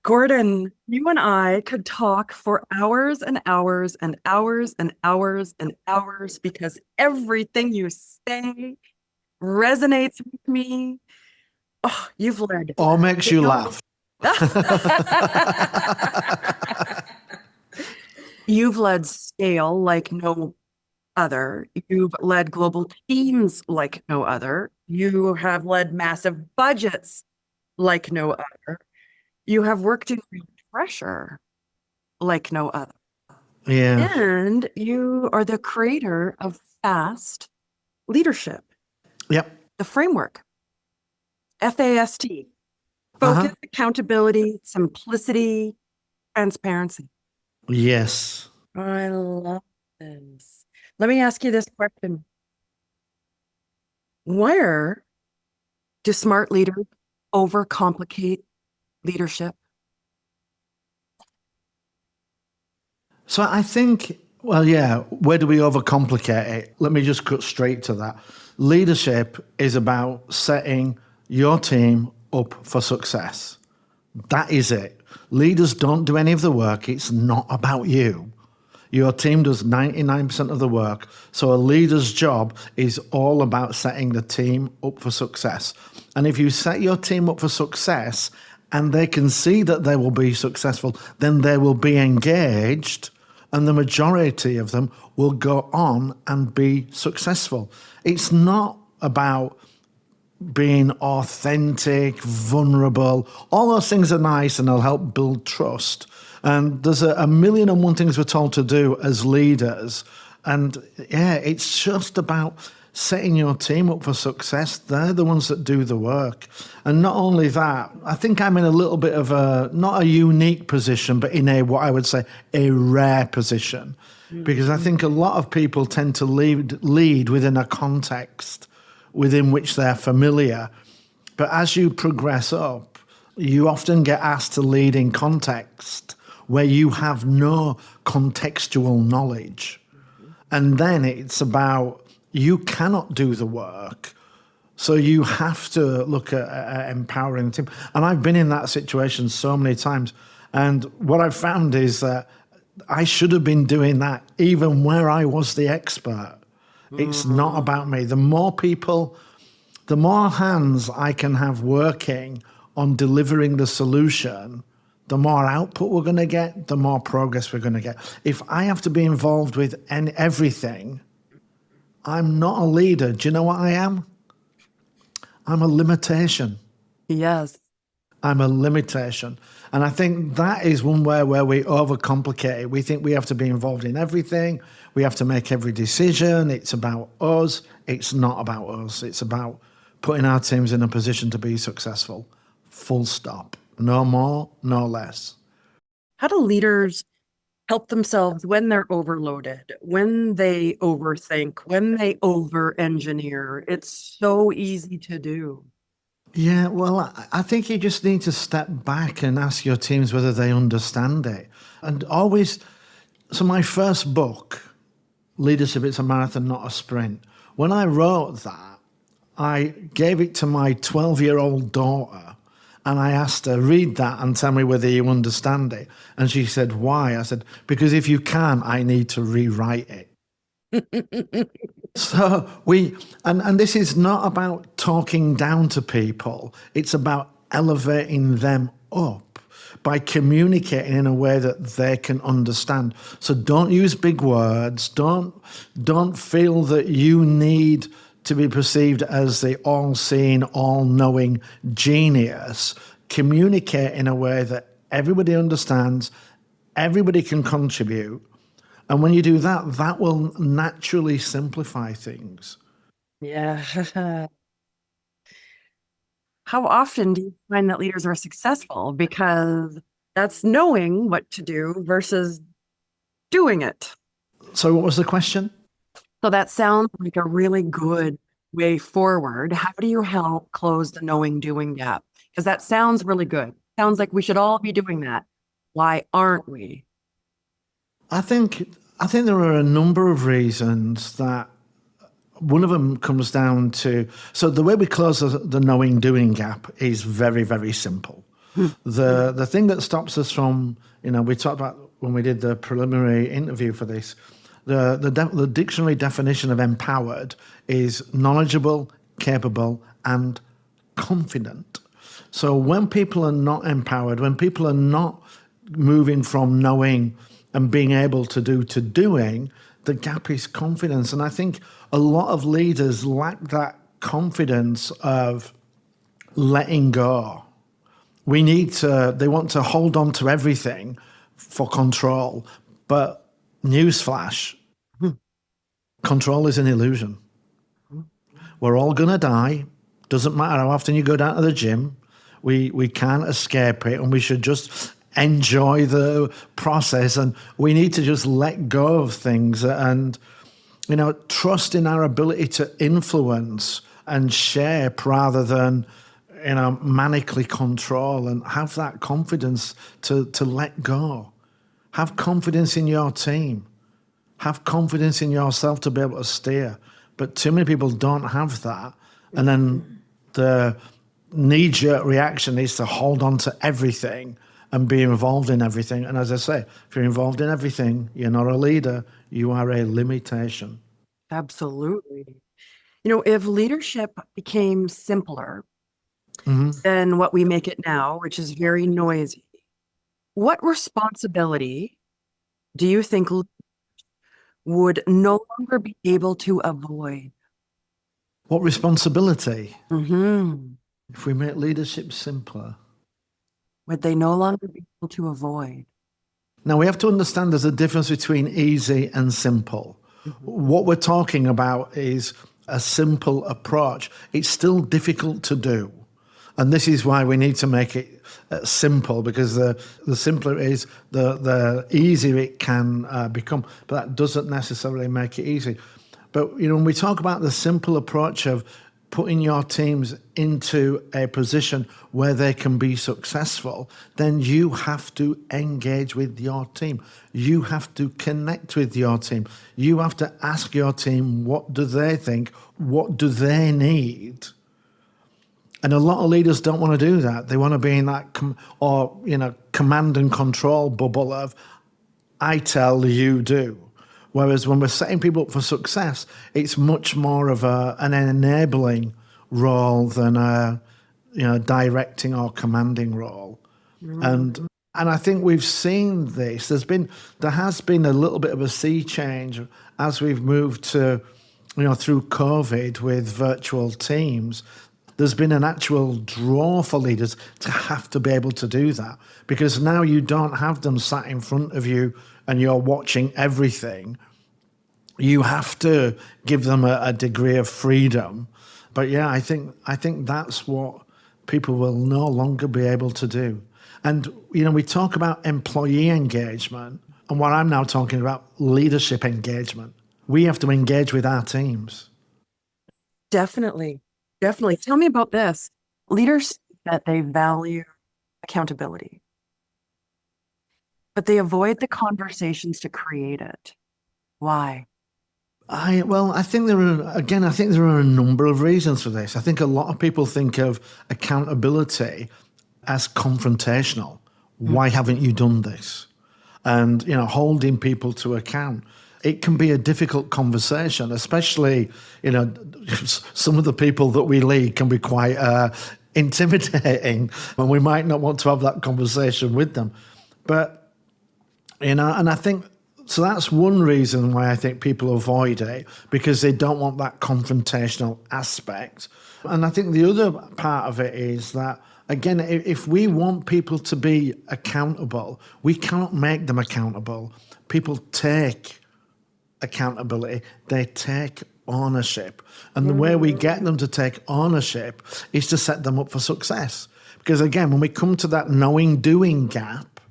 Gordon, you and I could talk for hours and hours and hours and hours and hours because everything you say resonates with me. Oh, you've led. Or makes you scale- laugh. You've led scale like no other. You've led global teams like no other. You have led massive budgets like no other. You have worked in real pressure like no other. Yeah. And you are the creator of FAST leadership, Yep. the framework, FAST, Uh-huh. focus, accountability, simplicity, transparency. Yes. I love this. Let me ask you this question. Where do smart leaders overcomplicate leadership? So I think, well, yeah, where do we overcomplicate it? Let me just cut straight to that. Leadership is about setting your team up for success. That is it. Leaders don't do any of the work. It's not about you. Your team does 99% of the work. So a leader's job is all about setting the team up for success. And if you set your team up for success and they can see that they will be successful, then they will be engaged and the majority of them will go on and be successful. It's not about being authentic, vulnerable. All those things are nice and they'll help build trust. And there's a million and one things we're told to do as leaders. And yeah, it's just about setting your team up for success. They're the ones that do the work. And not only that, I think I'm in a little bit of a, not a unique position, but in a, what I would say, a rare position. Because I think a lot of people tend to lead within a context within which they're familiar. But as you progress up, you often get asked to lead in context where you have no contextual knowledge. And then it's about you cannot do the work. So you have to look at empowering the team. And I've been in that situation so many times. And what I've found is that I should have been doing that even where I was the expert. It's not about me. The more people, the more hands I can have working on delivering the solution, the more output we're going to get, the more progress we're going to get. If I have to be involved with everything, I'm not a leader. Do you know what I am? I'm a limitation. Yes. I'm a limitation. And I think that is one where we overcomplicate it. We think we have to be involved in everything. We have to make every decision. It's about us. It's not about us. It's about putting our teams in a position to be successful. Full stop. No more, no less. How do leaders help themselves when they're overloaded, when they overthink, when they over engineer? It's so easy to do. Yeah, well, I think you just need to step back and ask your teams whether they understand it. And always, so my first book, Leadership, It's a Marathon, Not a Sprint, when I wrote that, I gave it to my 12-year-old daughter and I asked her, read that and tell me whether you understand it. And she said, why? I said, because if you can, I need to rewrite it. So and this is not about talking down to people. It's about elevating them up by communicating in a way that they can understand. So don't use big words. Don't feel that you need to be perceived as the all-seeing, all-knowing genius. Communicate in a way that everybody understands, everybody can contribute. And when you do that, that will naturally simplify things. Yeah. How often do you find that leaders are successful? Because that's knowing what to do versus doing it. So what was the question? So that sounds like a really good way forward. How do you help close the knowing doing gap? Because that sounds really good. Sounds like we should all be doing that. Why aren't we? I think I think there are a number of reasons that one of them comes down to, so the way we close the knowing doing gap is very, very simple. The thing that stops us from, we talked about when we did the preliminary interview for this, the dictionary definition of empowered is knowledgeable, capable, and confident. So when people are not empowered, when people are not moving from knowing and being able to do to doing, the gap is confidence. And I think a lot of leaders lack that confidence of letting go. They want to hold on to everything for control. But newsflash, control is an illusion. We're all going to die. Doesn't matter how often you go down to the gym. We can't escape it, and we should just enjoy the process. And we need to just let go of things and, trust in our ability to influence and shape rather than, manically control, and have that confidence to let go. Have confidence in your team. Have confidence in yourself to be able to steer. But too many people don't have that. And then the knee-jerk reaction is to hold on to everything and be involved in everything. And as I say, if you're involved in everything, you're not a leader, you are a limitation. Absolutely. If leadership became simpler than what we make it now, which is very noisy, what responsibility do you think would no longer be able to avoid? What responsibility? Mm-hmm. If we make leadership simpler. Would they no longer be able to avoid? Now, we have to understand there's a difference between easy and simple. What we're talking about is a simple approach. It's still difficult to do. And this is why we need to make it simple, because the simpler it is, the easier it can become. But that doesn't necessarily make it easy. But, when we talk about the simple approach of putting your teams into a position where they can be successful, then you have to engage with your team. You have to connect with your team. You have to ask your team, what do they think? What do they need? And a lot of leaders don't want to do that. They want to be in that command and control bubble of, I tell, you do. Whereas when we're setting people up for success, it's much more of an enabling role than a directing or commanding role. And I think we've seen this. There has been a little bit of a sea change as we've moved to, through COVID with virtual teams. There's been an actual draw for leaders to have to be able to do that, because now you don't have them sat in front of you and you're watching everything. You have to give them a degree of freedom. But yeah, I think that's what people will no longer be able to do. And, we talk about employee engagement, and what I'm now talking about, leadership engagement. We have to engage with our teams. Definitely. Definitely. Tell me about this. Leaders that they value accountability, but they avoid the conversations to create it. Why? I think there are a number of reasons for this. I think a lot of people think of accountability as confrontational. Why haven't you done this? And, holding people to account. It can be a difficult conversation, especially, some of the people that we lead can be quite intimidating, and we might not want to have that conversation with them. But, and I think, so that's one reason why I think people avoid it, because they don't want that confrontational aspect. And I think the other part of it is that, again, if we want people to be accountable, we cannot make them accountable. People take accountability, they take ownership. And the way we get them to take ownership is to set them up for success. Because again, when we come to that knowing-doing gap,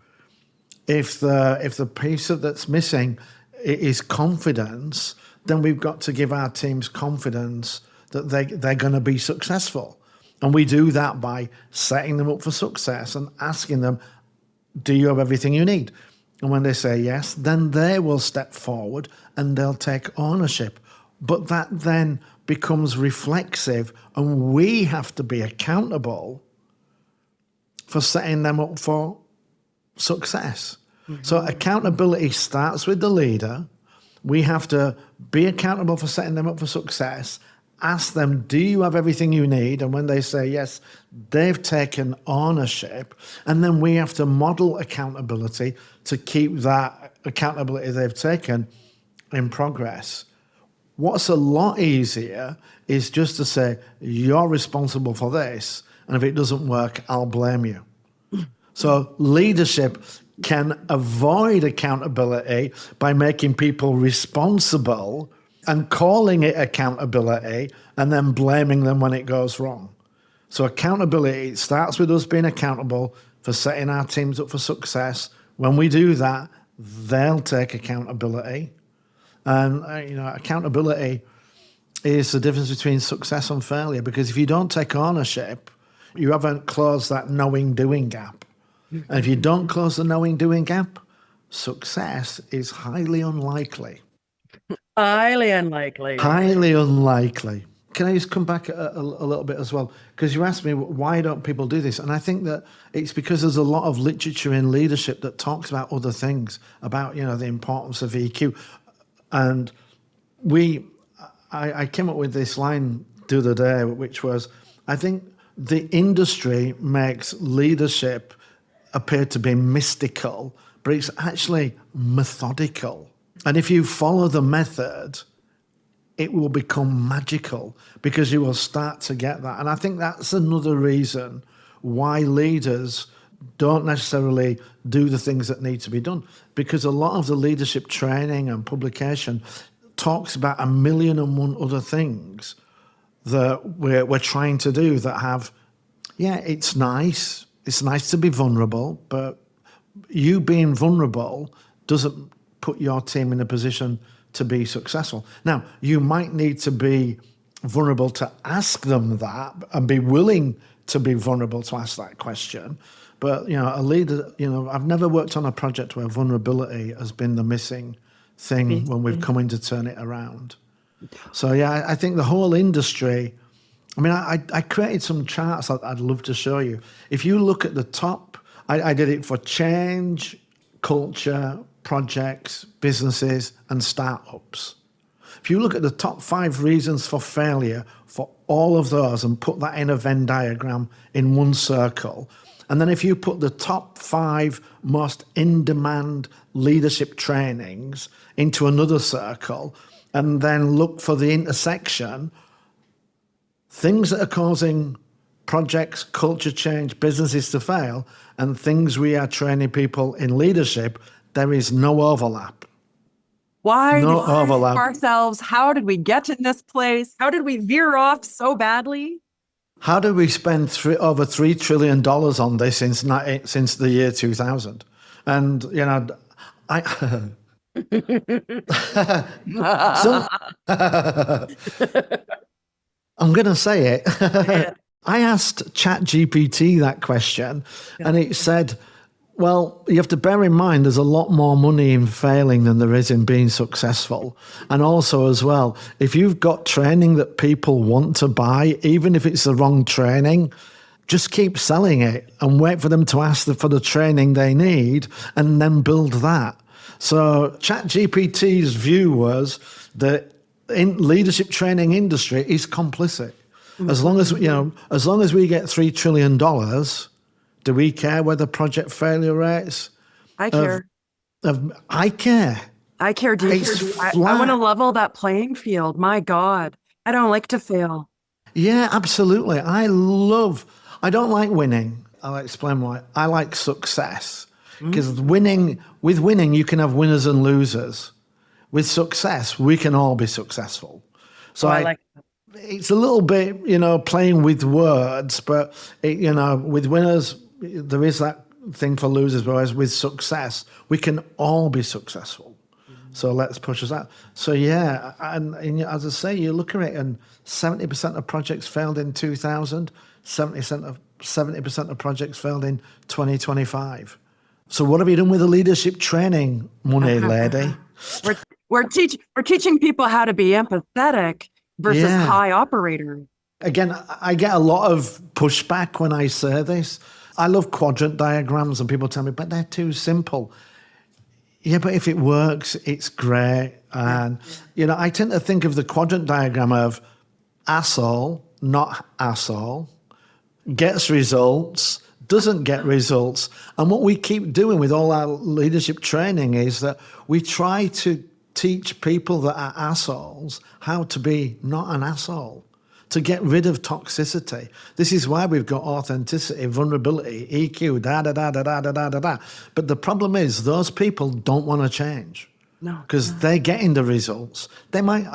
if the piece that's missing is confidence, then we've got to give our teams confidence that they're going to be successful. And we do that by setting them up for success and asking them, do you have everything you need? And when they say yes, then they will step forward and they'll take ownership. But that then becomes reflexive, and we have to be accountable for setting them up for success. So Mhm. accountability starts with the leader. We have to be accountable for setting them up for success. Ask them, do you have everything you need? And when they say yes, they've taken ownership. And then we have to model accountability to keep that accountability they've taken in progress. What's a lot easier is just to say, you're responsible for this. And if it doesn't work, I'll blame you. So leadership can avoid accountability by making people responsible and calling it accountability and then blaming them when it goes wrong. So accountability starts with us being accountable for setting our teams up for success. When we do that, they'll take accountability. And accountability is the difference between success and failure, because if you don't take ownership, you haven't closed that knowing doing gap. And if you don't close the knowing doing gap, success is highly unlikely. Highly unlikely. Highly unlikely. Can I just come back a little bit as well? Because you asked me, why don't people do this? And I think that it's because there's a lot of literature in leadership that talks about other things, about, the importance of EQ. And I came up with this line the other day, which was, I think the industry makes leadership appear to be mystical, but it's actually methodical. And if you follow the method, it will become magical because you will start to get that. And I think that's another reason why leaders don't necessarily do the things that need to be done, because a lot of the leadership training and publication talks about 1,000,001 other things that we're trying to do that have, it's nice. It's nice to be vulnerable, but you being vulnerable doesn't put your team in a position to be successful. Now, you might need to be vulnerable to ask them that and be willing to be vulnerable to ask that question. But, a leader, I've never worked on a project where vulnerability has been the missing thing when we've come in to turn it around. So, I think the whole industry, I created some charts I'd love to show you. If you look at the top, I did it for change, culture, projects, businesses, and startups. If you look at the top 5 reasons for failure for all of those and put that in a Venn diagram in one circle, and then if you put the top 5 most in-demand leadership trainings into another circle, and then look for the intersection, things that are causing projects, culture change, businesses to fail, and things we are training people in leadership, there is no overlap. Why No did we overlap. ourselves? How did we get in this place? How did we veer off so badly? How did we spend over $3 trillion on this since the year 2000? And, I some I'm going to say it. I asked ChatGPT that question, and it said, well, you have to bear in mind there's a lot more money in failing than there is in being successful. And also as well, if you've got training that people want to buy, even if it's the wrong training, just keep selling it and wait for them to ask for the training they need and then build that. So ChatGPT's view was that in leadership training industry is complicit. As long as we get $3 trillion, do we care whether project failure rates? I care. I care. I care deeply. I want to level that playing field. My God, I don't like to fail. Yeah, absolutely. I don't like winning. I'll explain why. I like success. Because with winning, you can have winners and losers. With success, we can all be successful. So I like that. It's a little bit, playing with words, but, with winners, there is that thing for losers, whereas with success, we can all be successful. So let's push us out. So and as I say, you look at it, and 70% of projects failed in 2000, 70% of projects failed in 2025. So what have you done with the leadership training money, lady? We're teaching people how to be empathetic versus high operator. Again, I get a lot of pushback when I say this. I love quadrant diagrams, and people tell me, but they're too simple. Yeah, but if it works, it's great. And, I tend to think of the quadrant diagram of asshole, not asshole, gets results, doesn't get results. And what we keep doing with all our leadership training is that we try to teach people that are assholes how to be not an asshole, to get rid of toxicity. This is why we've got authenticity, vulnerability, EQ, da da da da da da da da da. But the problem is those people don't want to change. No. Because they're getting the results. They might.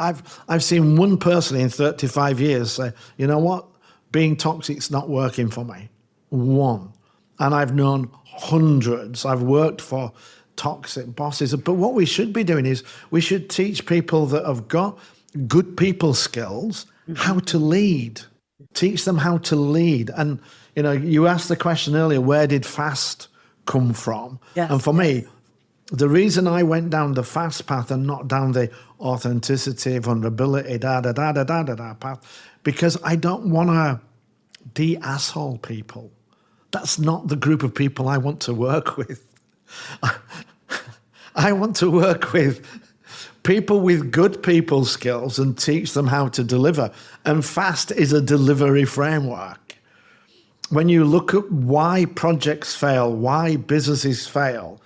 I've seen one person in 35 years say, you know what, being toxic's not working for me. One. And I've known hundreds. I've worked for toxic bosses. But what we should be doing is we should teach people that have got good people skills how to lead. Teach them how to lead. And, you asked the question earlier, where did FAST come from? Yes, And for me, the reason I went down the FAST path and not down the authenticity, vulnerability, da path, because I don't want to de-asshole people. That's not the group of people I want to work with. I want to work with people with good people skills and teach them how to deliver. And FAST is a delivery framework. When you look at why projects fail, why businesses fail,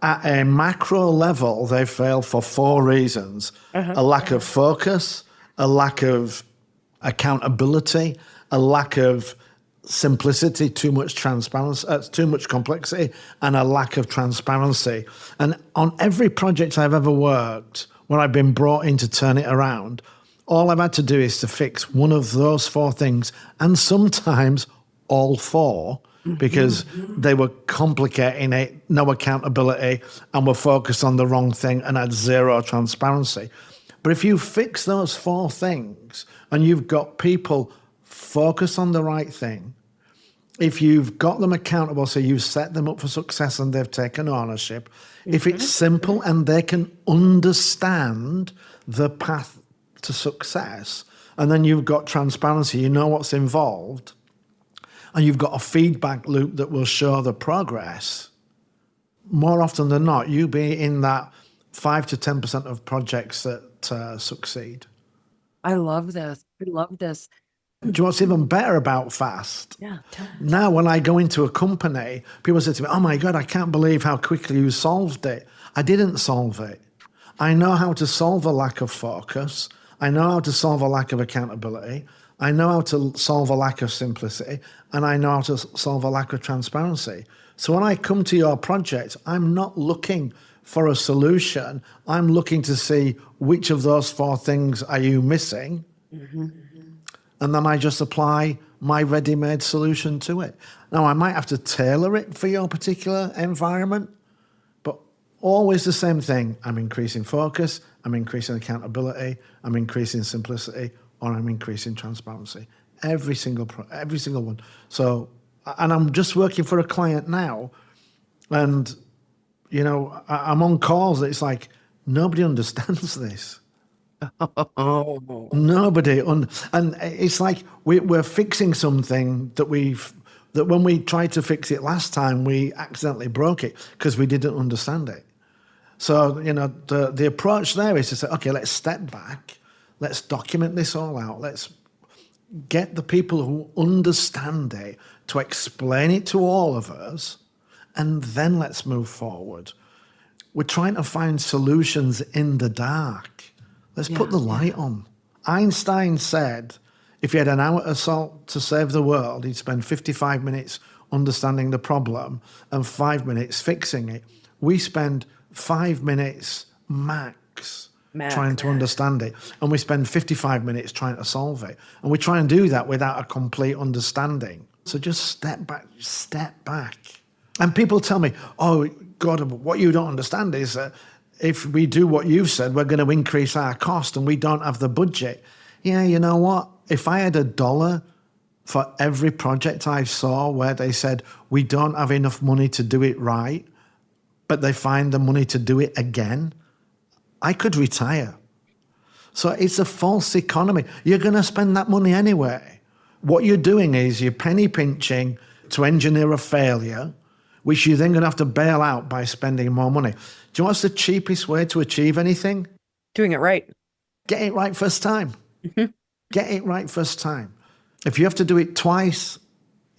at a macro level, they fail for 4 reasons. A lack of focus, a lack of accountability, a lack of simplicity, too much transparency, too much complexity, and a lack of transparency. And on every project I've ever worked, when I've been brought in to turn it around, all I've had to do is to fix one of those 4 things, and sometimes all 4, because they were complicating it, no accountability, and were focused on the wrong thing and had 0 transparency. But if you fix those 4 things and you've got people focused on the right thing, if you've got them accountable, so you've set them up for success and they've taken ownership, if it's simple and they can understand the path to success, and then you've got transparency, you know what's involved, and you've got a feedback loop that will show the progress, more often than not, you'll be in that 5 to 10% of projects that succeed. I love this. I love this. Do you know what's even better about FAST? Yeah, tell me. Now, when I go into a company, people say to me, oh my God, I can't believe how quickly you solved it. I didn't solve it. I know how to solve a lack of focus. I know how to solve a lack of accountability. I know how to solve a lack of simplicity, and I know how to solve a lack of transparency. So when I come to your project, I'm not looking for a solution. I'm looking to see which of those 4 things are you missing, and then I just apply my ready-made solution to it. Now, I might have to tailor it for your particular environment, but always the same thing. I'm increasing focus, I'm increasing accountability, I'm increasing simplicity, or I'm increasing transparency. Every single one. So, and I'm just working for a client now, and I'm on calls. It's like nobody understands this. Oh, Nobody, and it's like we're fixing something that when we tried to fix it last time, we accidentally broke it because we didn't understand it. So the approach there is to say, okay, let's step back, let's document this all out, let's get the people who understand it to explain it to all of us, and then let's move forward. We're trying to find solutions in the dark. Let's put the light on. Einstein said if he had an hour assault to save the world, he'd spend 55 minutes understanding the problem and 5 minutes fixing it. We spend 5 minutes max trying to understand it, and we spend 55 minutes trying to solve it. And we try and do that without a complete understanding. So just step back. And people tell me, oh, Gordon, what you don't understand is that if we do what you've said, we're going to increase our cost and we don't have the budget. Yeah, you know what? If I had $1 for every project I saw where they said, we don't have enough money to do it right, but they find the money to do it again, I could retire. So it's a false economy. You're going to spend that money anyway. What you're doing is you're penny pinching, to engineer a failure, which you're then going to have to bail out by spending more money. Do you know what's the cheapest way to achieve anything? Doing it right. Get it right first time. Mhm. Get it right first time. If you have to do it twice,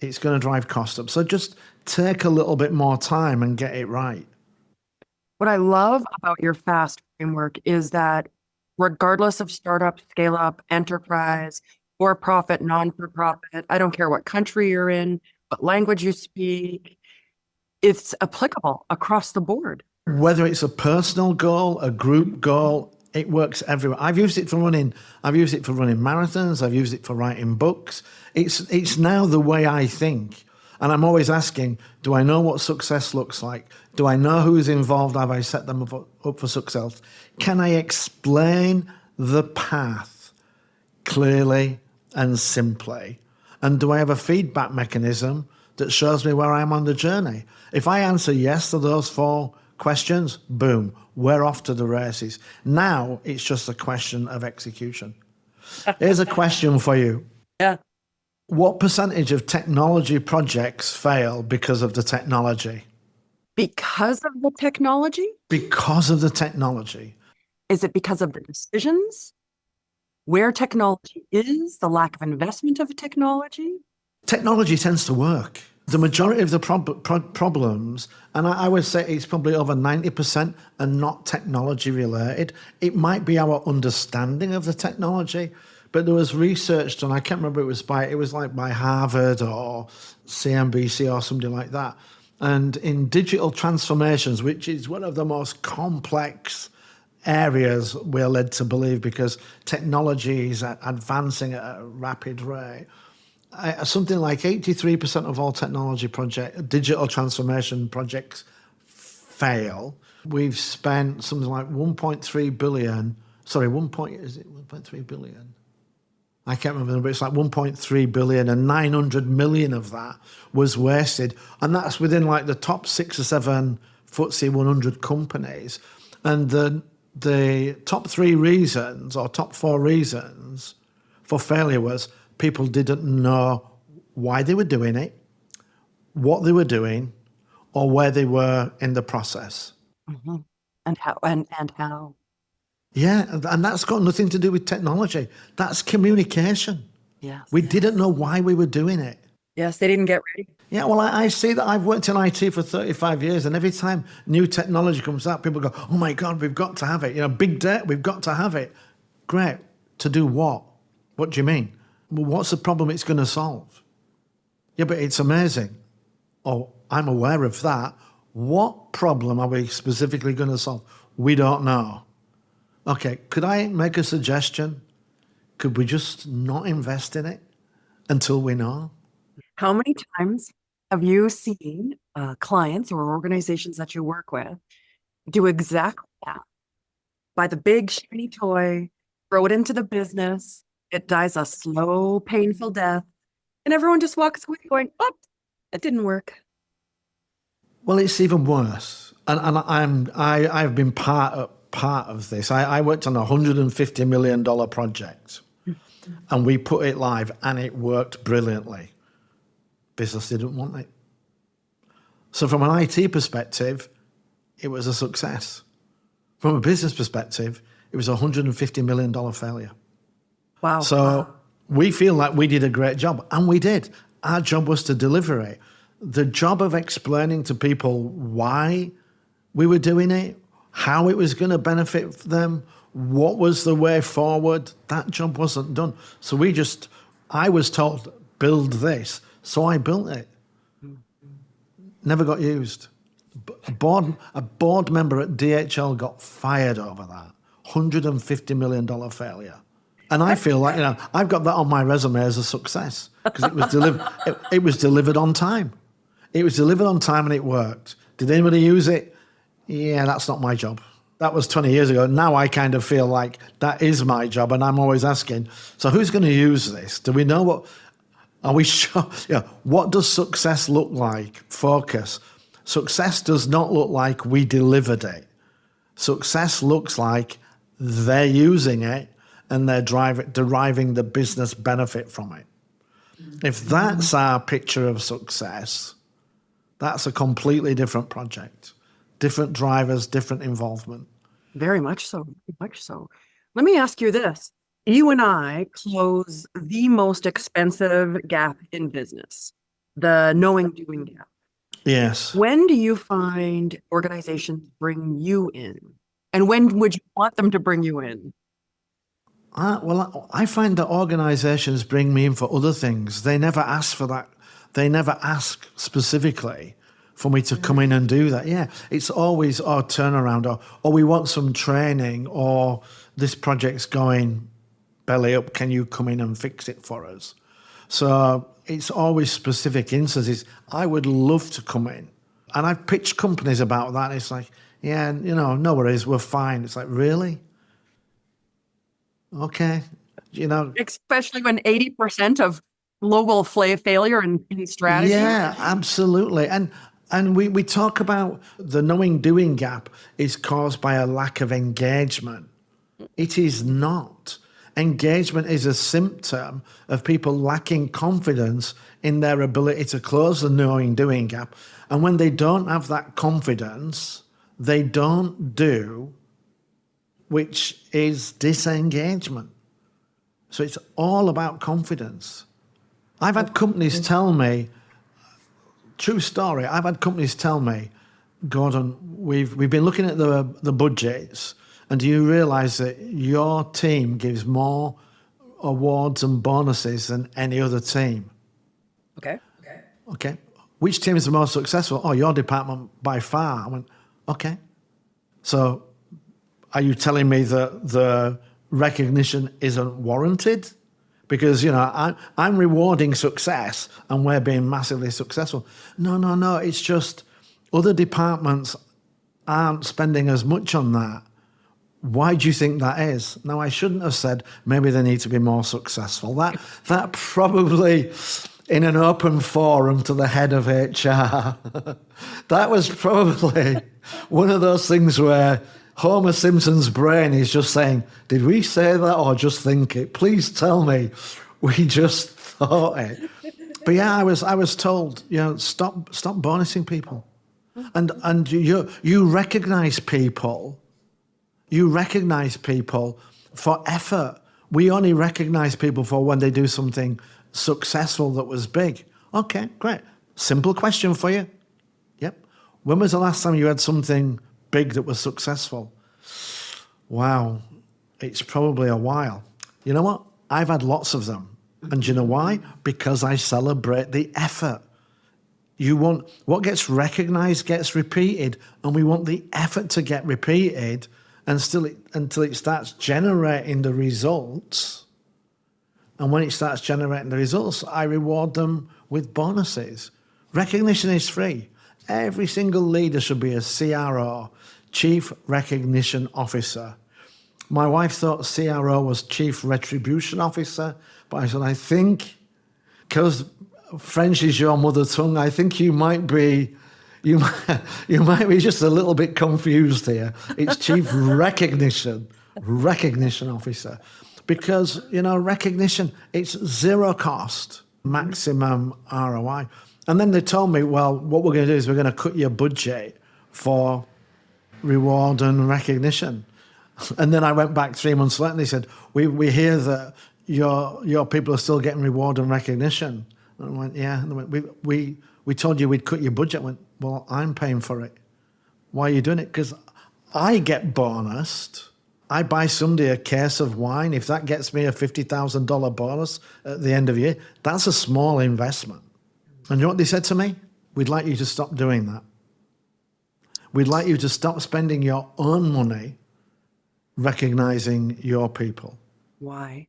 it's going to drive cost up. So just take a little bit more time and get it right. What I love about your FAST framework is that regardless of startup, scale up, enterprise, for profit, non-for-profit, I don't care what country you're in, what language you speak, it's applicable across the board. Whether it's a personal goal, a group goal, it works everywhere. I've used it for running marathons. I've used it for writing books. It's now the way I think. And I'm always asking, do I know what success looks like? Do I know who's involved? Have I set them up for success? Can I explain the path clearly and simply? And do I have a feedback mechanism that shows me where I am on the journey? If I answer yes to those 4 questions, boom, we're off to the races. Now it's just a question of execution. Here's a question for you. Yeah. What percentage of technology projects fail because of the technology? Because of the technology? Because of the technology. Is it because of the decisions? Where technology is, the lack of investment of technology? Technology tends to work. The majority of the problems, and I would say it's probably over 90%, are not technology related. It might be our understanding of the technology, but there was research done, I can't remember, it was by Harvard or CNBC or something like that. And in digital transformations, which is one of the most complex areas we're led to believe because technology is advancing at a rapid rate, something like 83% of all digital transformation projects fail. We've spent something like 1.3 billion, is it 1.3 billion? I can't remember, but it's like 1.3 billion and 900 million of that was wasted. And that's within like the top 6 or 7 FTSE 100 companies. And the top 3 reasons or top 4 reasons for failure was people didn't know why they were doing it, what they were doing, or where they were in the process. Mm-hmm. And how, and how. Yeah, and that's got nothing to do with technology. That's communication. Yes. We didn't know why we were doing it. Yes, they didn't get ready. Yeah, well, I see that. I've worked in IT for 35 years, and every time new technology comes out, people go, oh my God, we've got to have it. Big data, we've got to have it. Great. To do what? What do you mean? Well, what's the problem it's going to solve? Yeah, but it's amazing. Oh, I'm aware of that. What problem are we specifically going to solve? We don't know. Okay, could I make a suggestion? Could we just not invest in it until we know? How many times have you seen clients or organizations that you work with do exactly that? Buy the big shiny toy, throw it into the business, it dies a slow, painful death, and everyone just walks away going, oh, it didn't work. Well, it's even worse. And I've been part of this. I worked on a $150 million project, and we put it live, and it worked brilliantly. Business didn't want it. So from an IT perspective, it was a success. From a business perspective, it was a $150 million failure. Wow. So we feel like we did a great job, and we did. Our job was to deliver it. The job of explaining to people why we were doing it, how it was going to benefit them, what was the way forward, that job wasn't done. So I was told, build this. So I built it. Never got used. A board member at DHL got fired over that. $150 million failure. And I feel like, I've got that on my resume as a success because it was delivered. It was delivered on time. It was delivered on time and it worked. Did anybody use it? Yeah, that's not my job. That was 20 years ago. Now I kind of feel like that is my job, and I'm always asking, so who's going to use this? Do we know what? Are we sure? Yeah. What does success look like? Focus. Success does not look like we delivered it. Success looks like they're using it and they're deriving the business benefit from it. If that's our picture of success, that's a completely different project. Different drivers, different involvement. Very much so. Very much so. Let me ask you this. You and I close the most expensive gap in business, the knowing doing gap. Yes. When do you find organizations bring you in? And when would you want them to bring you in? I find that organizations bring me in for other things. They never ask for that. They never ask specifically for me to come in and do that. Yeah, it's always our turnaround, or we want some training, or this project's going belly up. Can you come in and fix it for us? So it's always specific instances. I would love to come in. And I've pitched companies about that. It's like, yeah, no worries, we're fine. It's like, really? Okay. Especially when 80% of global failure in strategy. Yeah, absolutely. And we talk about the knowing doing gap is caused by a lack of engagement. It is not. Engagement is a symptom of people lacking confidence in their ability to close the knowing doing gap. And when they don't have that confidence, they don't do, which is disengagement. So it's all about confidence. I've had companies tell me, true story, I've had companies tell me, Gordon, we've been looking at the budgets, and do you realise that your team gives more awards and bonuses than any other team? Okay. Which team is the most successful? Oh, your department by far. I went, okay. So are you telling me that the recognition isn't warranted? Because, I'm rewarding success and we're being massively successful. No. It's just other departments aren't spending as much on that. Why do you think that is? Now, I shouldn't have said maybe they need to be more successful. That probably, in an open forum to the head of HR, that was probably one of those things where Homer Simpson's brain is just saying, did we say that or just think it? Please tell me we just thought it. But yeah, I was told, stop bonusing people. And you recognize people. You recognize people for effort. We only recognize people for when they do something successful that was big. Okay, great. Simple question for you. Yep. When was the last time you had something big that was successful? Wow, it's probably a while. You know what? I've had lots of them. And do you know why? Because I celebrate the effort. What gets recognized gets repeated, and we want the effort to get repeated until it starts generating the results. And when it starts generating the results, I reward them with bonuses. Recognition is free. Every single leader should be a CRO, Chief Recognition Officer. My wife thought CRO was Chief Retribution Officer, but I said, I think, because French is your mother tongue, I think you might be just a little bit confused here. It's Chief Recognition Officer. Because, recognition, it's zero cost, maximum ROI. And then they told me, well, what we're going to do is we're going to cut your budget for reward and recognition. And then I went back 3 months later and they said, we hear that your people are still getting reward and recognition. And I went, yeah. And they went, we told you we'd cut your budget. I went, well, I'm paying for it. Why are you doing it? Because I get bonused. I buy somebody a case of wine. If that gets me a $50,000 bonus at the end of the year, that's a small investment. And you know what they said to me? We'd like you to stop doing that. We'd like you to stop spending your own money recognizing your people. Why?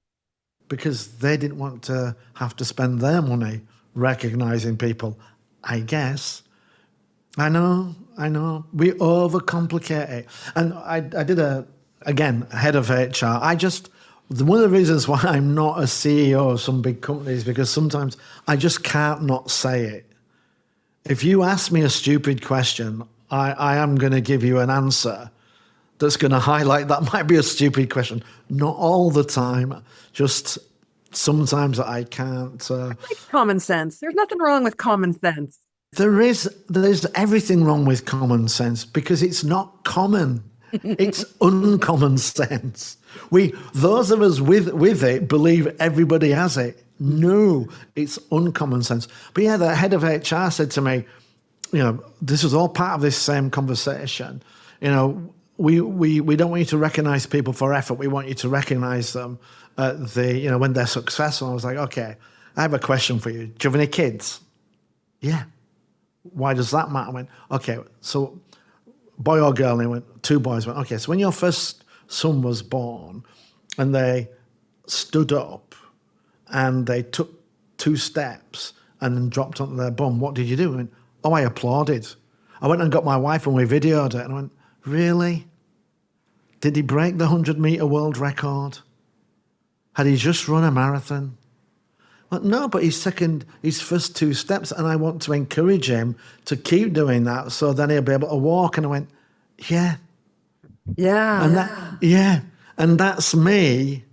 Because they didn't want to have to spend their money recognizing people, I guess. I know. We overcomplicate it. And I did again, head of HR. One of the reasons why I'm not a CEO of some big companies is because sometimes I just can't not say it. If you ask me a stupid question, I am going to give you an answer that's going to highlight that might be a stupid question. Not all the time, just Sometimes I can't. Common sense. There's nothing wrong with common sense. There's everything wrong with common sense because it's not common. It's uncommon sense. Those of us with it believe everybody has it. No, it's uncommon sense. But yeah, the head of HR said to me, this was all part of this same conversation. We don't want you to recognize people for effort. We want you to recognize them when they're successful. I was like, okay, I have a question for you. Do you have any kids? Yeah. Why does that matter? I went, okay, so boy or girl? And he went, two boys. I went, okay, so when your first son was born and they stood up and they took two steps and then dropped onto their bum, what did you do? I went, oh, I applauded. I went and got my wife and we videoed it. And I went, really? Did he break the 100-meter world record? Had he just run a marathon? Well, no, but he's taken his first two steps and I want to encourage him to keep doing that so then he'll be able to walk. And I went, yeah. Yeah. And that's me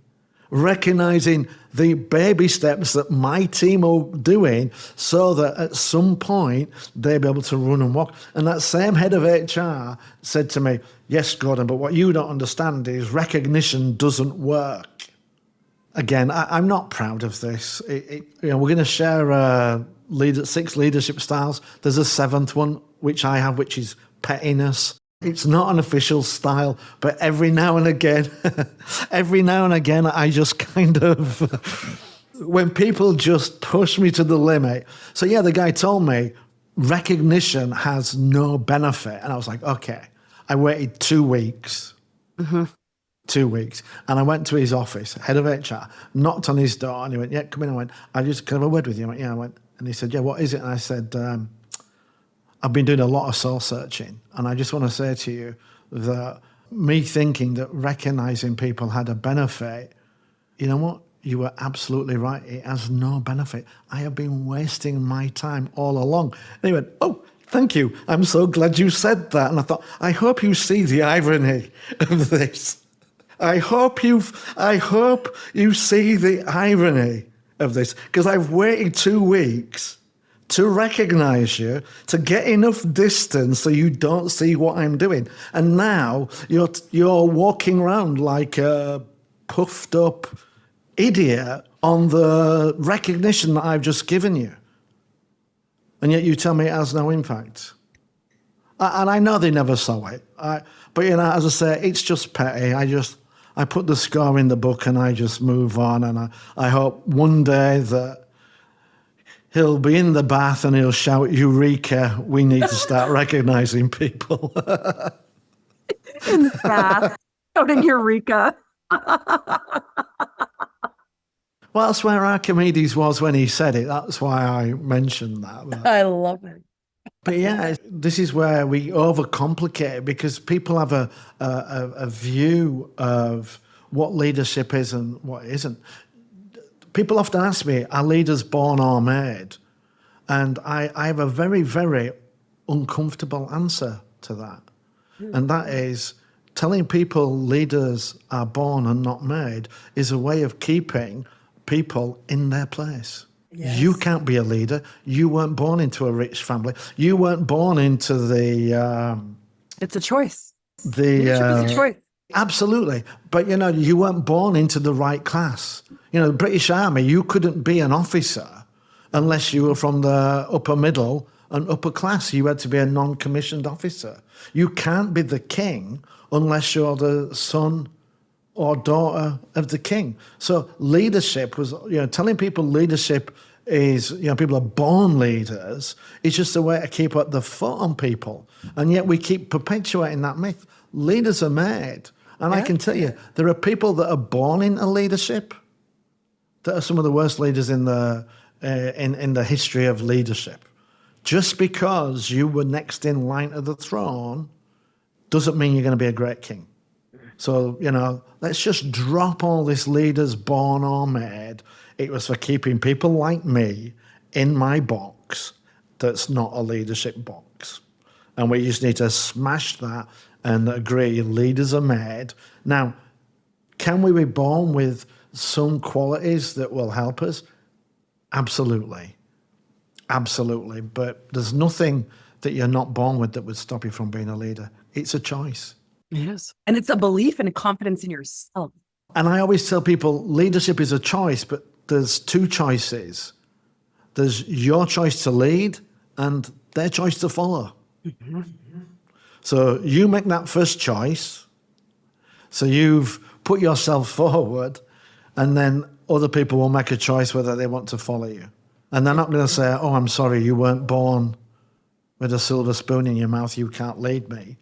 recognizing the baby steps that my team are doing so that at some point they'll be able to run and walk. And that same head of HR said to me, yes, Gordon, but what you don't understand is recognition doesn't work. Again, I'm not proud of this. We're going to share 6 leadership styles. There's a 7th one, which I have, which is pettiness. It's not an official style, but every now and again, I just kind of, when people just push me to the limit. So yeah, the guy told me recognition has no benefit. And I was like, okay. I waited 2 weeks. 2 weeks. And I went to his office, head of HR, knocked on his door, and he went, yeah, come in. I went, can I have a word with you? I went, yeah. And he said, yeah, what is it? And I said, I've been doing a lot of soul searching, and I just want to say to you that me thinking that recognizing people had a benefit, you know what? You were absolutely right. It has no benefit. I have been wasting my time all along. And he went, oh, thank you. I'm so glad you said that. And I thought, I hope you see the irony of this. I hope you see the irony of this, because I've waited 2 weeks to recognize you, to get enough distance so you don't see what I'm doing. And now you're walking around like a puffed up idiot on the recognition that I've just given you. And yet you tell me it has no impact. And I know they never saw it. But as I say, it's just petty. I put the score in the book and I just move on. And I hope one day that he'll be in the bath and he'll shout, Eureka, we need to start recognizing people. In the bath, shouting Eureka. Well, that's where Archimedes was when he said it. That's why I mentioned that. I love it. But yeah, this is where we overcomplicate it, because people have a view of what leadership is and what isn't. People often ask me, are leaders born or made? And I have a very, very uncomfortable answer to that. And that is, telling people leaders are born and not made is a way of keeping people in their place. Yes. You can't be a leader. You weren't born into a rich family. You weren't born into the... it's a choice. Leadership is a choice. Absolutely. But, you weren't born into the right class. The British Army, you couldn't be an officer unless you were from the upper middle and upper class. You had to be a non-commissioned officer. You can't be the king unless you're the son or daughter of the king. So leadership was, telling people leadership is, people are born leaders. It's just a way to keep up the foot on people. And yet we keep perpetuating that myth. Leaders are made. And I can tell you, there are people that are born into leadership that are some of the worst leaders in the history of leadership. Just because you were next in line to the throne doesn't mean you're going to be a great king. So, let's just drop all this leaders born or made. It was for keeping people like me in my box that's not a leadership box. And we just need to smash that and agree leaders are made. Now, can we be born with some qualities that will help us? Absolutely. Absolutely. But there's nothing that you're not born with that would stop you from being a leader. It's a choice. Yes. And it's a belief and a confidence in yourself. And I always tell people leadership is a choice, but there's two choices. There's your choice to lead and their choice to follow. Mm-hmm. So you make that first choice. So you've put yourself forward, and then other people will make a choice whether they want to follow you. And they're not going to say, oh, I'm sorry, you weren't born with a silver spoon in your mouth, you can't lead me.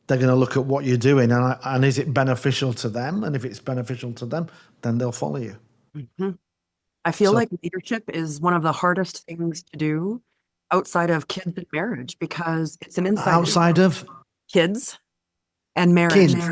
They're going to look at what you're doing, and is it beneficial to them? And if it's beneficial to them, then they'll follow you. Mm-hmm. I feel like leadership is one of the hardest things to do outside of kids and marriage, because it's an inside Outside of kids and marriage. kids.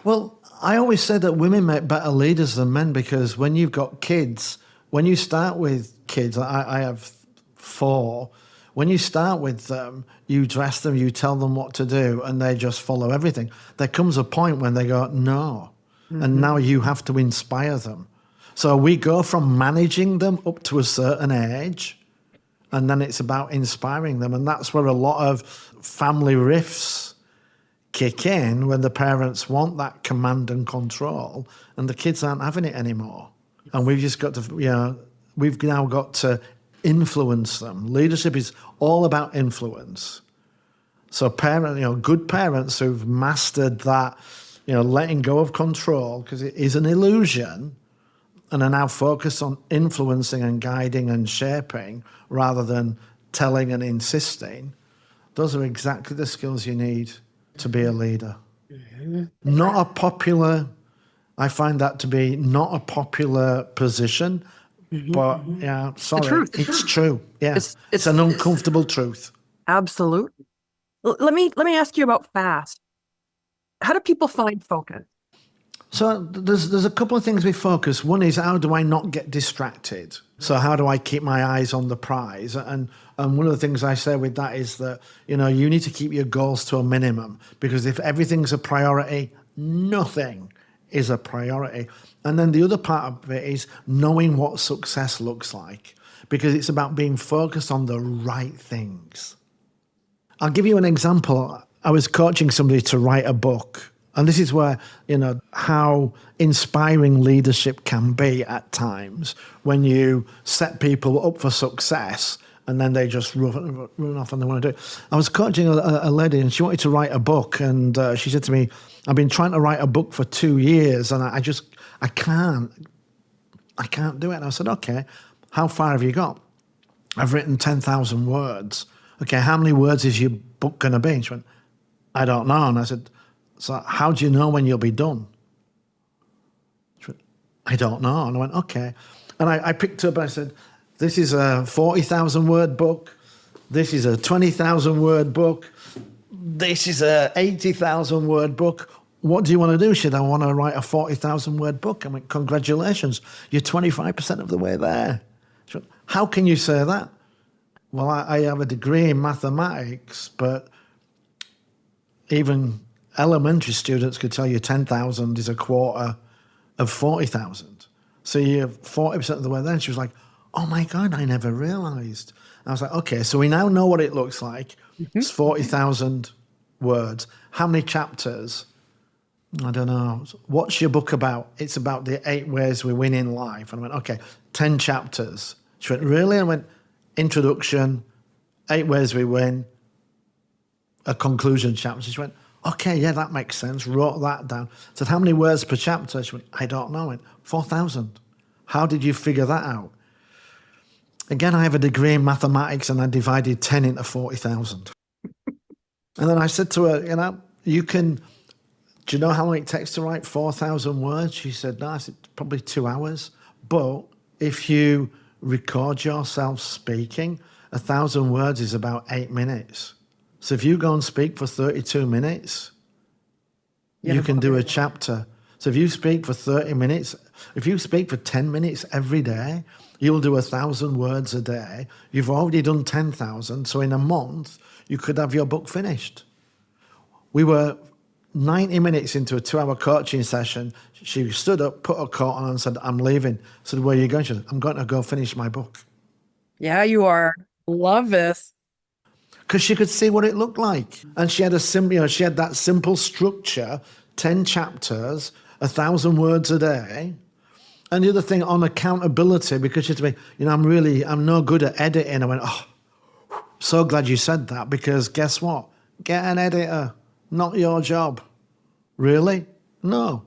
Well, I always say that women make better leaders than men, because when you've got kids, when you start with kids, I have 4. When you start with them, you dress them, you tell them what to do, and they just follow everything. There comes a point when they go, no. Mm-hmm. And now you have to inspire them. So we go from managing them up to a certain age, and then it's about inspiring them. And that's where a lot of family rifts kick in, when the parents want that command and control, and the kids aren't having it anymore. And we've just got to, we've now got to influence them. Leadership is all about influence. So good parents who've mastered that, letting go of control, because it is an illusion, and are now focused on influencing and guiding and shaping rather than telling and insisting. Those are exactly the skills you need to be a leader. Mm-hmm. I find that to be not a popular position, mm-hmm. but it's true. Yeah, it's an uncomfortable truth. Absolutely. Let me ask you about fast. How do people find focus? So there's a couple of things we focus. One is, how do I not get distracted? So how do I keep my eyes on the prize? And one of the things I say with that is that, you need to keep your goals to a minimum, because if everything's a priority, nothing is a priority. And then the other part of it is knowing what success looks like, because it's about being focused on the right things. I'll give you an example. I was coaching somebody to write a book. And this is where, how inspiring leadership can be at times, when you set people up for success and then they just run off and they want to do it. I was coaching a lady, and she wanted to write a book. And she said to me, I've been trying to write a book for 2 years, and I can't do it. And I said, okay, how far have you got? I've written 10,000 words. Okay, how many words is your book going to be? And she went, I don't know. And I said, so how do you know when you'll be done? She went, I don't know. And I went, okay. And I picked up and I said, this is a 40,000 word book. This is a 20,000 word book. This is a 80,000 word book. What do you want to do? She said, I want to write a 40,000 word book. I went, congratulations, you're 25% of the way there. She went, how can you say that? Well, I have a degree in mathematics, but even elementary students could tell you 10,000 is a quarter of 40,000. So you're 40% of the way there. And she was like, oh my God, I never realized. I was like, okay, so we now know what it looks like. Mm-hmm. It's 40,000 words. How many chapters? I don't know. What's your book about? It's about the 8 ways we win in life. And I went, okay, 10 chapters. She went, really? I went, introduction, 8 ways we win, a conclusion chapter. She went, okay, yeah, that makes sense. Wrote that down. Said, how many words per chapter? She went, I don't know. I went, 4,000. How did you figure that out? Again, I have a degree in mathematics, and I divided 10 into 40,000. And then I said to her, do you know how long it takes to write 4,000 words? She said, no. I said, probably 2 hours. But if you record yourself speaking, 1,000 words is about 8 minutes. So if you go and speak for 32 minutes, you can do a chapter. So if you speak for 30 minutes, if you speak for 10 minutes every day, you'll do 1,000 words a day. You've already done 10,000. So in a month, you could have your book finished. We were 90 minutes into a 2-hour coaching session, she stood up, put her coat on and said, I'm leaving. I said, where are you going? She said, I'm going to go finish my book. Yeah, you are. Love this. Because she could see what it looked like. And she had she had that simple structure, 10 chapters, 1,000 words a day. And the other thing on accountability, because she said to me, I'm no good at editing. I went, oh, so glad you said that, because guess what? Get an editor, not your job. Really? No.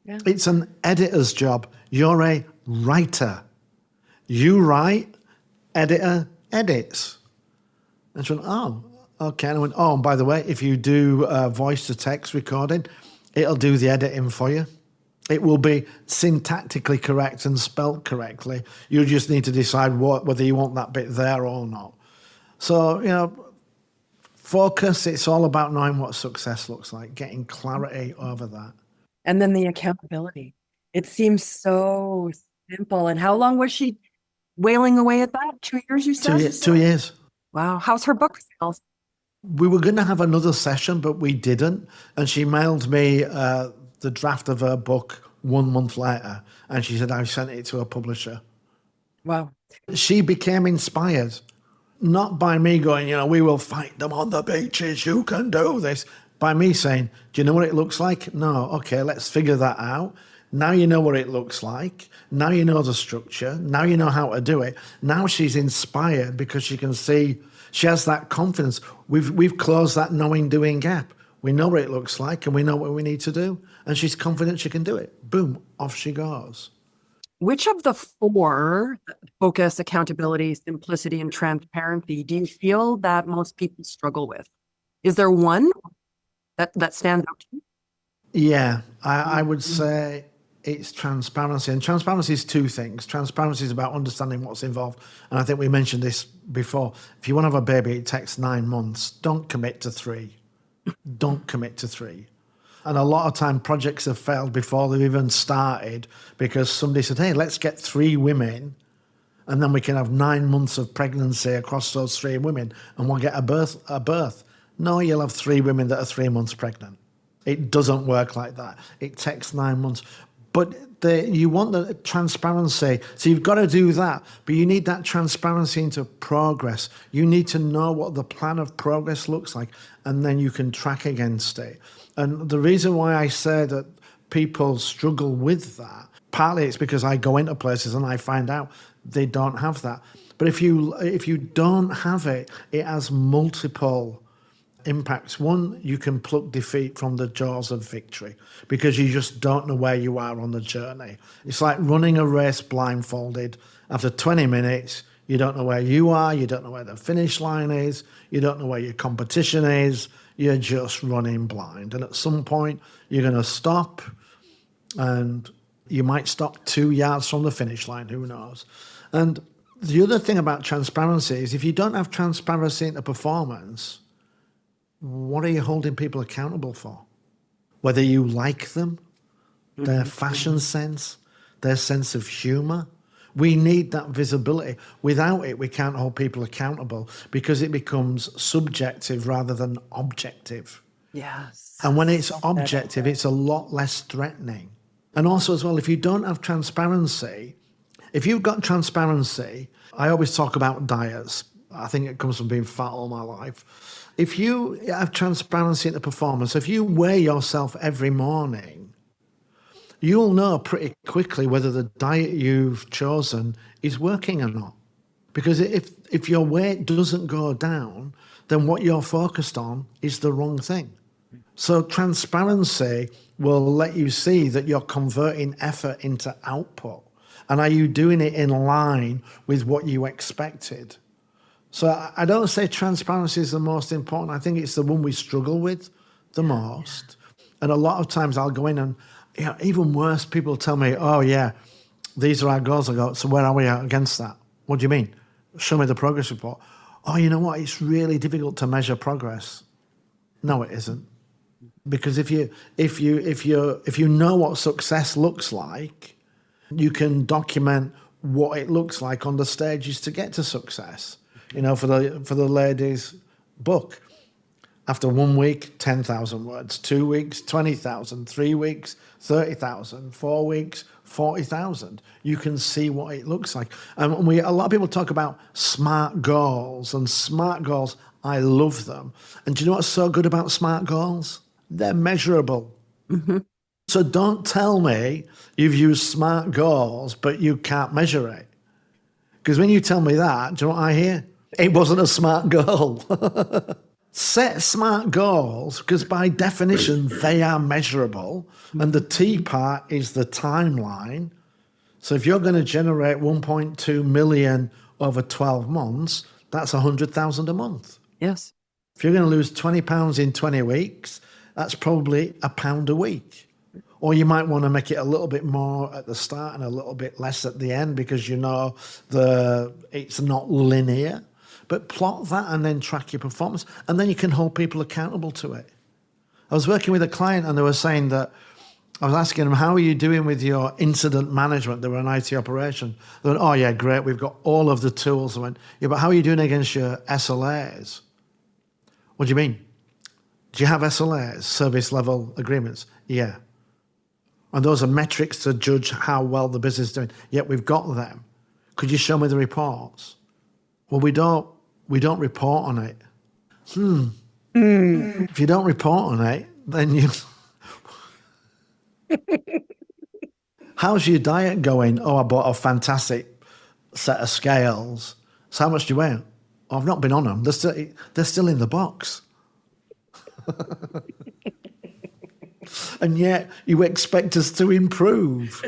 Yeah. It's an editor's job. You're a writer. You write, editor edits. And she went, oh, okay. And I went, oh, and by the way, if you do voice to text recording, it'll do the editing for you. It will be syntactically correct and spelt correctly. You just need to decide whether you want that bit there or not. So, focus, it's all about knowing what success looks like, getting clarity over that. And then the accountability. It seems so simple. And how long was she wailing away at that? 2 years, you said? 2 years. Wow. How's her book sales? We were going to have another session, but we didn't. And she mailed me the draft of her book 1 month later. And she said, I sent it to a publisher. Wow. She became inspired, not by me going, we will fight them on the beaches. You can do this. By me saying, do you know what it looks like? No. Okay, let's figure that out. Now you know what it looks like. Now you know the structure. Now you know how to do it. Now she's inspired because she can see, she has that confidence. We've closed that knowing doing gap. We know what it looks like and we know what we need to do. And she's confident she can do it. Boom, off she goes. Which of the four, focus, accountability, simplicity, and transparency, do you feel that most people struggle with? Is there one that stands out to you? Yeah, I would say it's transparency. And transparency is two things. Transparency is about understanding what's involved. And I think we mentioned this before. If you want to have a baby, it takes 9 months. Don't commit to 3. Don't commit to 3. And a lot of time projects have failed before they've even started because somebody said, hey, let's get 3 women and then we can have 9 months of pregnancy across those 3 women and we'll get a birth. No, you'll have 3 women that are 3 months pregnant. It doesn't work like that. It takes 9 months. But you want the transparency. So you've got to do that. But you need that transparency into progress. You need to know what the plan of progress looks like. And then you can track against it. And the reason why I say that people struggle with that, partly it's because I go into places and I find out they don't have that. But if you don't have it, it has multiple impacts. One, you can pluck defeat from the jaws of victory because you just don't know where you are on the journey. It's like running a race blindfolded. After 20 minutes, you don't know where you are, you don't know where the finish line is, you don't know where your competition is, you're just running blind. And at some point, you're going to stop, and you might stop 2 yards from the finish line, who knows. And the other thing about transparency is if you don't have transparency into performance, what are you holding people accountable for? Whether you like them, their fashion sense, their sense of humor. We need that visibility. Without it, we can't hold people accountable because it becomes subjective rather than objective. Yes. And when it's objective, it's a lot less threatening. And also as well, if you don't have transparency, if you've got transparency, I always talk about diets. I think it comes from being fat all my life. If you have transparency in the performance, if you weigh yourself every morning, you'll know pretty quickly whether the diet you've chosen is working or not. Because if your weight doesn't go down, then what you're focused on is the wrong thing. So transparency will let you see that you're converting effort into output. And are you doing it in line with what you expected? So I don't say transparency is the most important. I think it's the one we struggle with the most. And a lot of times I'll go in and, even worse, people tell me, oh, yeah, these are our goals. I go, so where are we against that? What do you mean? Show me the progress report. Oh, you know what? It's really difficult to measure progress. No, it isn't. Because if you know what success looks like, you can document what it looks like on the stages to get to success. For the ladies' book, After 1 week, 10,000 words. 2 weeks, 20,000. 3 weeks, 30,000. 4 weeks, 40,000. You can see what it looks like. And a lot of people talk about SMART goals, and SMART goals, I love them. And do you know what's so good about SMART goals? They're measurable. Mm-hmm. So don't tell me you've used SMART goals, but you can't measure it. Because when you tell me that, do you know what I hear? It wasn't a SMART goal. Set SMART goals, because by definition, they are measurable. And the T part is the timeline. So if you're going to generate 1.2 million over 12 months, that's 100,000 a month. Yes. If you're going to lose 20 pounds in 20 weeks, that's probably £1 a week. Or you might want to make it a little bit more at the start and a little bit less at the end because you know it's not linear. But plot that and then track your performance. And then you can hold people accountable to it. I was working with a client and they were saying that, I was asking them, how are you doing with your incident management? They were an IT operation. They went, oh yeah, great, we've got all of the tools. I went, yeah, but how are you doing against your SLAs? What do you mean? Do you have SLAs, service level agreements? Yeah. And those are metrics to judge how well the business is doing. Yet we've got them. Could you show me the reports? Well, we don't report on it. If you don't report on it, then you... How's your diet going? Oh, I bought a fantastic set of scales. So how much do you weigh? Oh, I've not been on them. They're still in the box. And yet you expect us to improve.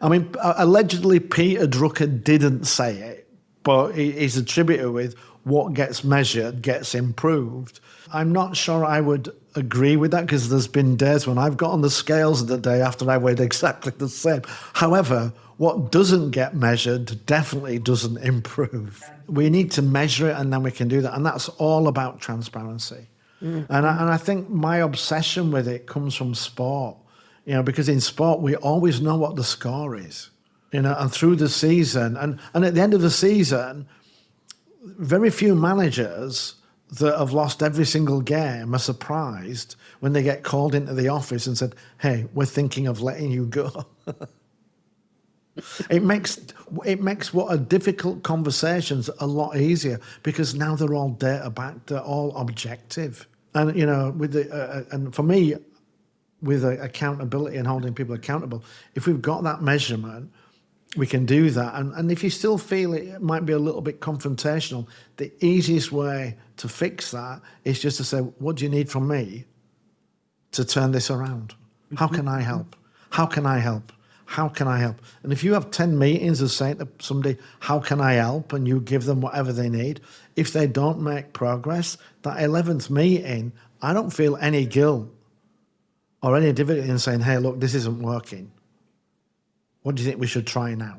I mean, allegedly Peter Drucker didn't say it, but he's attributed with what gets measured gets improved. I'm not sure I would agree with that because there's been days when I've got on the scales the day after I weighed exactly the same. However, what doesn't get measured definitely doesn't improve. We need to measure it and then we can do that. And that's all about transparency. Mm-hmm. And I think my obsession with it comes from sport, because in sport, we always know what the score is, and through the season. And at the end of the season, very few managers that have lost every single game are surprised when they get called into the office and said, hey, we're thinking of letting you go. It makes what are difficult conversations a lot easier because now they're all data backed, they're all objective. And and for me, with accountability and holding people accountable, if we've got that measurement, we can do that. And if you still feel it might be a little bit confrontational, the easiest way to fix that is just to say, what do you need from me to turn this around? How can I help? How can I help? How can I help? And if you have 10 meetings of saying to somebody, how can I help? And you give them whatever they need. If they don't make progress, that 11th meeting, I don't feel any guilt or any difficulty in saying, hey, look, this isn't working. What do you think we should try now?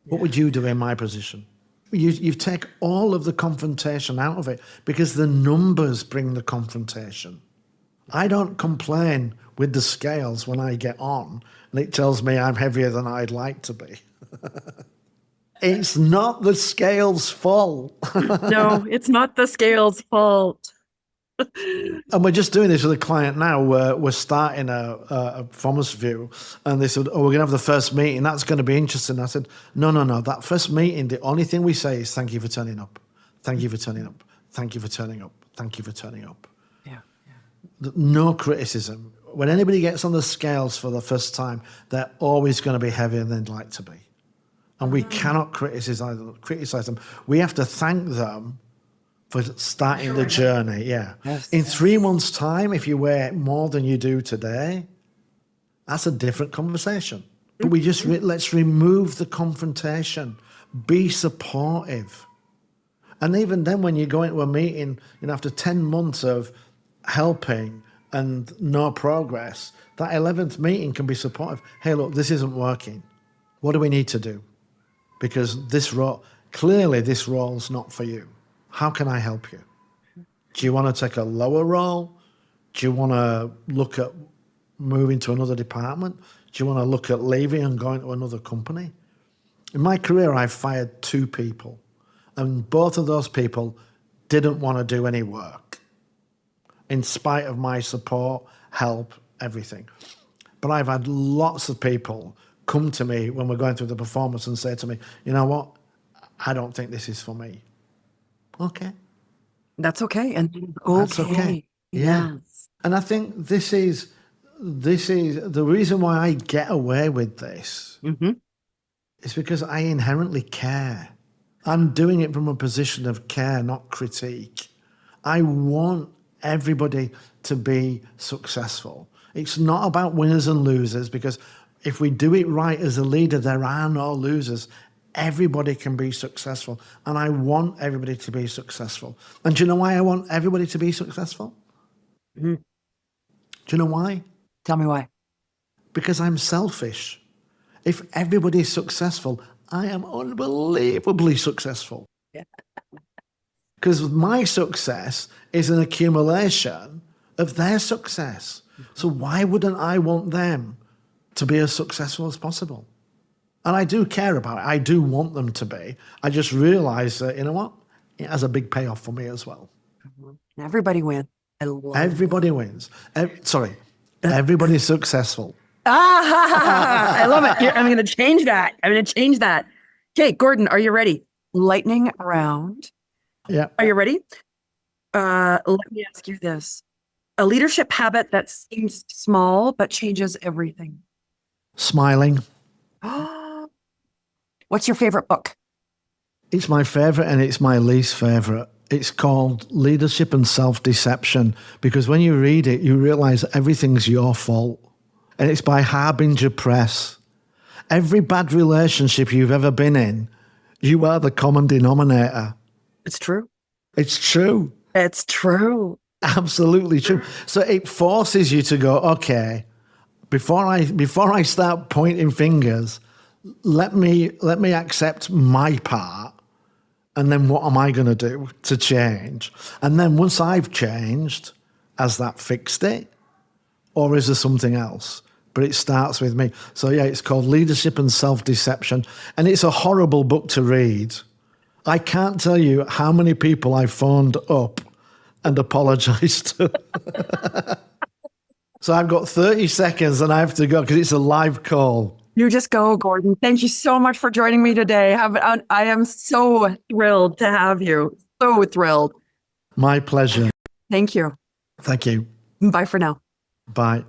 What would you do in my position? You take all of the confrontation out of it because the numbers bring the confrontation. I don't complain with the scales when I get on and it tells me I'm heavier than I'd like to be. It's not the scale's fault. No, it's not the scale's fault. And we're just doing this with a client now. We're starting a performance review, and they said, "Oh, we're going to have the first meeting. That's going to be interesting." I said, "No. That first meeting, the only thing we say is thank you for turning up, thank you for turning up, thank you for turning up, thank you for turning up." Yeah. No criticism. When anybody gets on the scales for the first time, they're always going to be heavier than they'd like to be, and we cannot criticize them. We have to thank them for starting the journey, yeah. Yes. In 3 months' time, if you weigh more than you do today, that's a different conversation. But we just, let's remove the confrontation. Be supportive. And even then, when you go into a meeting, after 10 months of helping and no progress, that 11th meeting can be supportive. Hey, look, this isn't working. What do we need to do? Because clearly this role's not for you. How can I help you? Do you want to take a lower role? Do you want to look at moving to another department? Do you want to look at leaving and going to another company? In my career, I've fired 2 people, and both of those people didn't want to do any work. in spite of my support, help, everything. But I've had lots of people come to me when we're going through the performance and say to me, you know what? I don't think this is for me. Okay. That's okay. And That's okay. okay. Yeah. Yes. And I think this is the reason why I get away with this Mm-hmm. is because I inherently care. I'm doing it from a position of care, not critique. I want everybody to be successful. It's not about winners and losers, because if we do it right as a leader, there are no losers. Everybody can be successful. And I want everybody to be successful. And do you know why I want everybody to be successful? Mm-hmm. Do you know why? Tell me why. Because I'm selfish. If everybody's successful, I am unbelievably successful. Yeah. Because my success is an accumulation of their success. So why wouldn't I want them to be as successful as possible? And I do care about it. I do want them to be. I just realize that, you know what? It has a big payoff for me as well. Everybody wins. I love Everybody wins. Everybody's successful. I love it. I'm going to change that. I'm going to change that. Okay, Gordon, are you ready? Lightning round. Yeah. Are you ready? Let me ask you this. A leadership habit that seems small but changes everything. Smiling. What's your favorite book? It's my favorite and it's my least favorite. It's called Leadership and Self-Deception, because when you read it, you realize everything's your fault. And it's by Harbinger Press. Every bad relationship you've ever been in, you are the common denominator. It's true. It's true. It's true. Absolutely true. So it forces you to go, okay, before I start pointing fingers, let me accept my part. And then what am I going to do to change? And then once I've changed, has that fixed it? Or is there something else? But it starts with me. So yeah, it's called Leadership and Self-Deception. And it's a horrible book to read. I can't tell you how many people I phoned up and apologized to. So I've got 30 seconds and I have to go because it's a live call. You just go, Gordon. Thank you so much for joining me today. I am so thrilled to have you. So thrilled. My pleasure. Thank you. Thank you. Bye for now. Bye.